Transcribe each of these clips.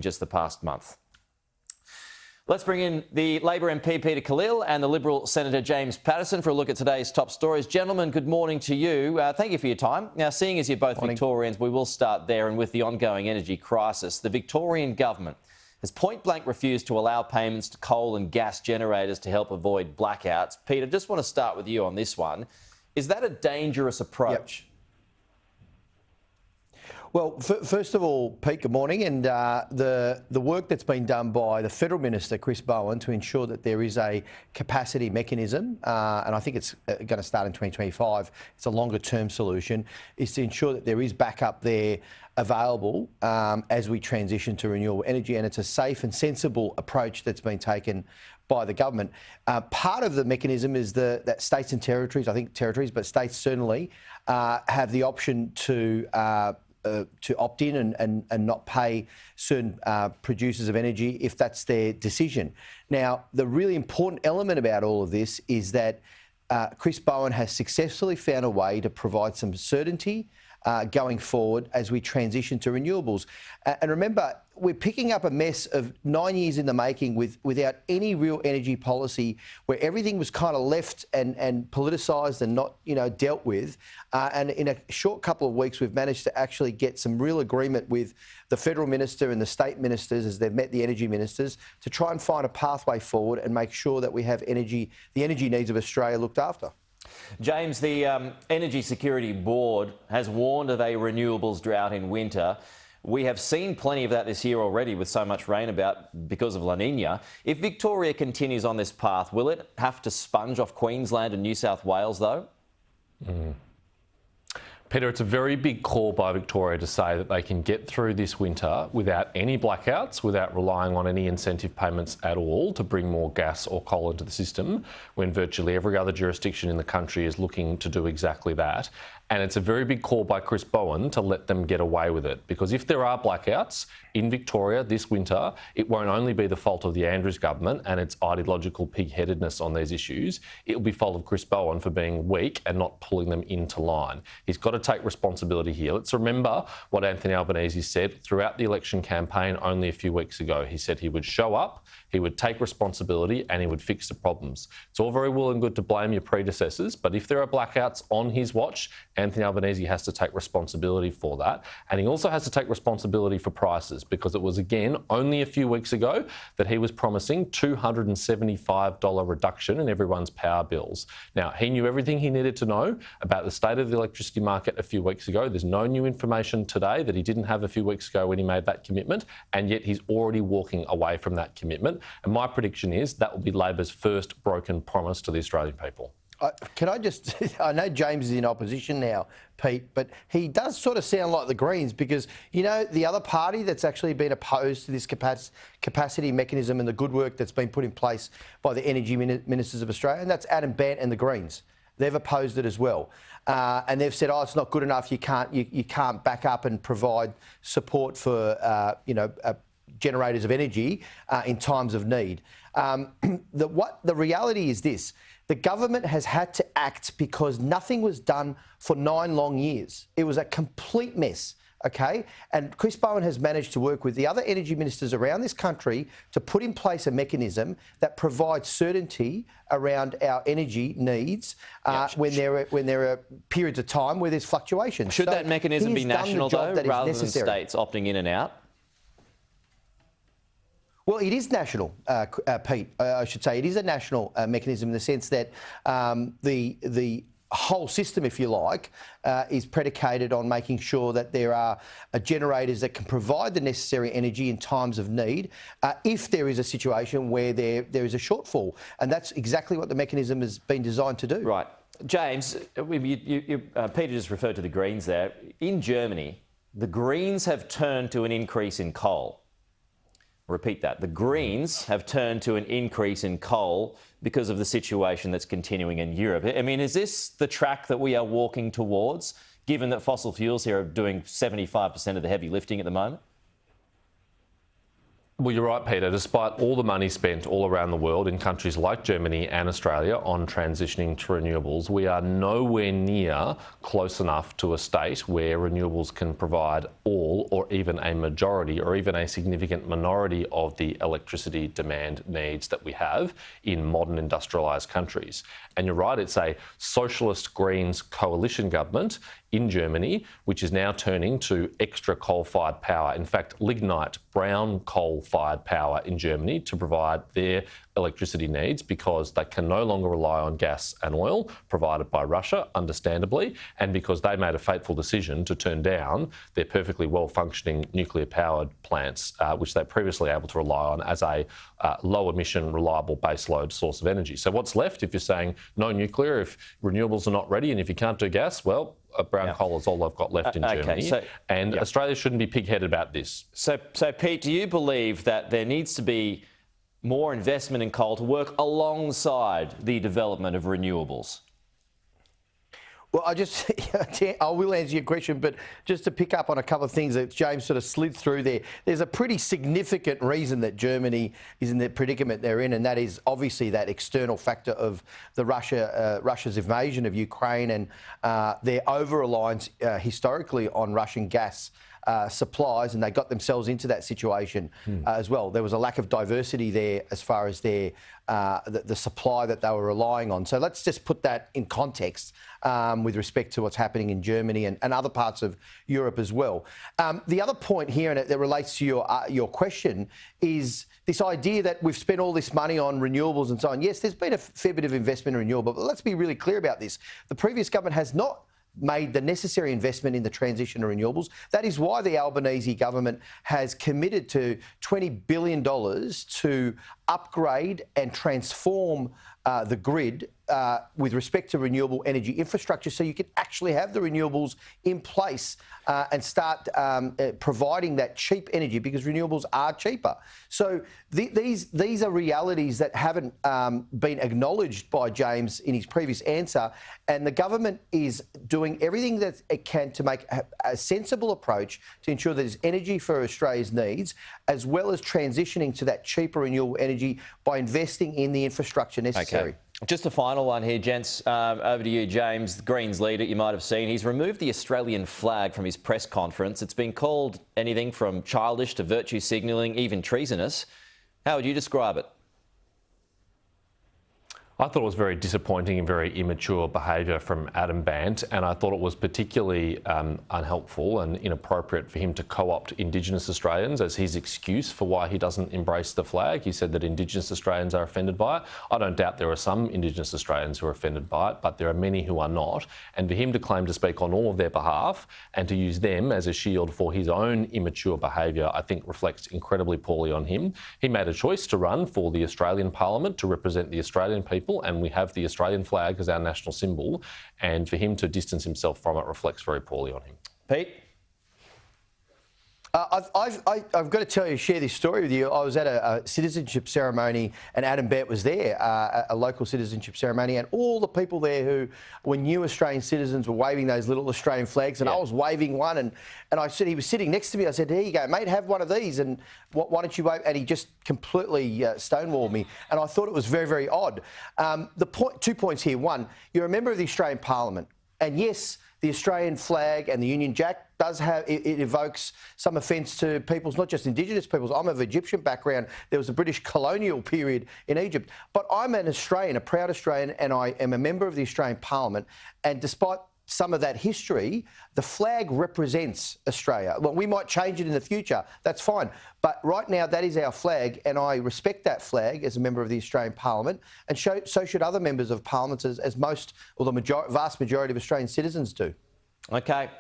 just the past month. Let's bring in the Labor MP Peter Khalil and the Liberal Senator James Paterson for a look at today's top stories. Gentlemen, good morning to you. Thank you for your time. Now, seeing as you're both Victorians, we will start there. And with the ongoing energy crisis, the Victorian government has point-blank refused to allow payments to coal and gas generators to help avoid blackouts. Peter, just want to start with you on this one. Is that a dangerous approach? Yep. Well, first of all, Pete, good morning. And the work that's been done by the Federal Minister, Chris Bowen, to ensure that there is a capacity mechanism, and I think it's going to start in 2025, it's a longer-term solution, is to ensure that there is backup there available as we transition to renewable energy. And it's a safe and sensible approach that's been taken by the government. Part of the mechanism is that states and territories, I think territories, but states certainly have the option to opt in and not pay certain producers of energy if that's their decision. Now, the really important element about all of this is that Chris Bowen has successfully found a way to provide some certainty going forward as we transition to renewables. And remember, we're picking up a mess of 9 years in the making without any real energy policy, where everything was kind of left and politicised and not, dealt with. And in a short couple of weeks, we've managed to actually get some real agreement with the federal minister and the state ministers, as they've met the energy ministers, to try and find a pathway forward and make sure that we have the energy needs of Australia looked after. James, the Energy Security Board has warned of a renewables drought in winter. We have seen plenty of that this year already with so much rain because of La Nina. If Victoria continues on this path, will it have to sponge off Queensland and New South Wales, though? Peter, it's a very big call by Victoria to say that they can get through this winter without any blackouts, without relying on any incentive payments at all to bring more gas or coal into the system, when virtually every other jurisdiction in the country is looking to do exactly that. And it's a very big call by Chris Bowen to let them get away with it. Because if there are blackouts in Victoria this winter, it won't only be the fault of the Andrews government and its ideological pig-headedness on these issues. It will be fault of Chris Bowen for being weak and not pulling them into line. He's got to take responsibility here. Let's remember what Anthony Albanese said throughout the election campaign only a few weeks ago. He said he would show up, he would take responsibility and he would fix the problems. It's all very well and good to blame your predecessors, but if there are blackouts on his watch, Anthony Albanese has to take responsibility for that. And he also has to take responsibility for prices, because it was, again, only a few weeks ago that he was promising $275 reduction in everyone's power bills. Now, he knew everything he needed to know about the state of the electricity market a few weeks ago. There's no new information today that he didn't have a few weeks ago when he made that commitment, and yet he's already walking away from that commitment. And my prediction is that will be Labor's first broken promise to the Australian people. Can I just, I know James is in opposition now, Pete, but he does sort of sound like the Greens, because, the other party that's actually been opposed to this capacity mechanism and the good work that's been put in place by the energy ministers of Australia, and that's Adam Bandt and the Greens. They've opposed it as well. And they've said, it's not good enough, you can't back up and provide support for, generators of energy in times of need. The reality is this: the government has had to act because nothing was done for 9 long years. It was a complete mess, okay? And Chris Bowen has managed to work with the other energy ministers around this country to put in place a mechanism that provides certainty around our energy needs when there are periods of time where there's fluctuations. Should that mechanism be national, though, rather than states opting in and out? Well, it is national, Pete. I should say it is a national mechanism in the sense that the whole system, if you like, is predicated on making sure that there are generators that can provide the necessary energy in times of need if there is a situation where there is a shortfall. And that's exactly what the mechanism has been designed to do. Right. James, Peter just referred to the Greens there. In Germany, the Greens have turned to an increase in coal. Repeat that. The Greens have turned to an increase in coal because of the situation that's continuing in Europe. I mean, is this the track that we are walking towards, given that fossil fuels here are doing 75% of the heavy lifting at the moment? Well, you're right, Peter. Despite all the money spent all around the world in countries like Germany and Australia on transitioning to renewables, we are nowhere near close enough to a state where renewables can provide all or even a majority or even a significant minority of the electricity demand needs that we have in modern industrialised countries. And you're right, it's a socialist Greens coalition government in Germany, which is now turning to extra coal-fired power. In fact, lignite, brown coal-fired power in Germany to provide their electricity needs because they can no longer rely on gas and oil provided by Russia, understandably, and because they made a fateful decision to turn down their perfectly well-functioning nuclear-powered plants, which they previously able to rely on as a low-emission, reliable baseload source of energy. So what's left if you're saying no nuclear, if renewables are not ready, and if you can't do gas, well, brown coal is all they've got left in Germany. Australia shouldn't be pig-headed about this. So, Pete, do you believe that there needs to be more investment in coal to work alongside the development of renewables? Well, I will answer your question, but just to pick up on a couple of things that James sort of slid through there, there's a pretty significant reason that Germany is in the predicament they're in, and that is obviously that external factor of the Russia's invasion of Ukraine and their over-reliance historically on Russian gas supplies, and they got themselves into that situation as well. There was a lack of diversity there as far as their the supply that they were relying on. So let's just put that in context with respect to what's happening in Germany and other parts of Europe as well. The other point here, and it that relates to your question, is this idea that we've spent all this money on renewables and so on. Yes, there's been a fair bit of investment in renewable, but let's be really clear about this. The previous government has not made the necessary investment in the transition to renewables. That is why the Albanese government has committed to $20 billion to upgrade and transform the grid with respect to renewable energy infrastructure, so you can actually have the renewables in place and start providing that cheap energy, because renewables are cheaper. So these are realities that haven't been acknowledged by James in his previous answer, and the government is doing everything that it can to make a sensible approach to ensure that there's energy for Australia's needs, as well as transitioning to that cheaper renewable energy by investing in the infrastructure necessary. Okay. Just a final one here, gents. Over to you, James, the Greens leader. You might have seen he's removed the Australian flag from his press conference. It's been called anything from childish to virtue signalling, even treasonous. How would you describe it? I thought it was very disappointing and very immature behaviour from Adam Bandt, and I thought it was particularly unhelpful and inappropriate for him to co-opt Indigenous Australians as his excuse for why he doesn't embrace the flag. He said that Indigenous Australians are offended by it. I don't doubt there are some Indigenous Australians who are offended by it, but there are many who are not. And for him to claim to speak on all of their behalf and to use them as a shield for his own immature behaviour, I think reflects incredibly poorly on him. He made a choice to run for the Australian Parliament to represent the Australian people, and we have the Australian flag as our national symbol, and for him to distance himself from it reflects very poorly on him. Pete? I've got to tell you, share this story with you. I was at a citizenship ceremony, and Adam Bandt was there, a local citizenship ceremony, and all the people there who were new Australian citizens were waving those little Australian flags, and I was waving one, and I said, he was sitting next to me. I said, here you go, mate, have one of these, and why don't you wave? And he just completely stonewalled me, and I thought it was very, very odd. 2 points here. One, you're a member of the Australian Parliament, and yes, the Australian flag and the Union Jack does have, it evokes some offence to peoples, not just Indigenous peoples. I'm of Egyptian background. There was a British colonial period in Egypt. But I'm an Australian, a proud Australian, and I am a member of the Australian Parliament. And despite some of that history, the flag represents Australia. Well, we might change it in the future, that's fine. But right now, that is our flag, and I respect that flag as a member of the Australian Parliament, and so should other members of Parliament, as most, or the vast majority of Australian citizens do. Okay.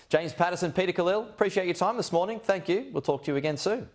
James Paterson, Peter Khalil, appreciate your time this morning. Thank you. We'll talk to you again soon.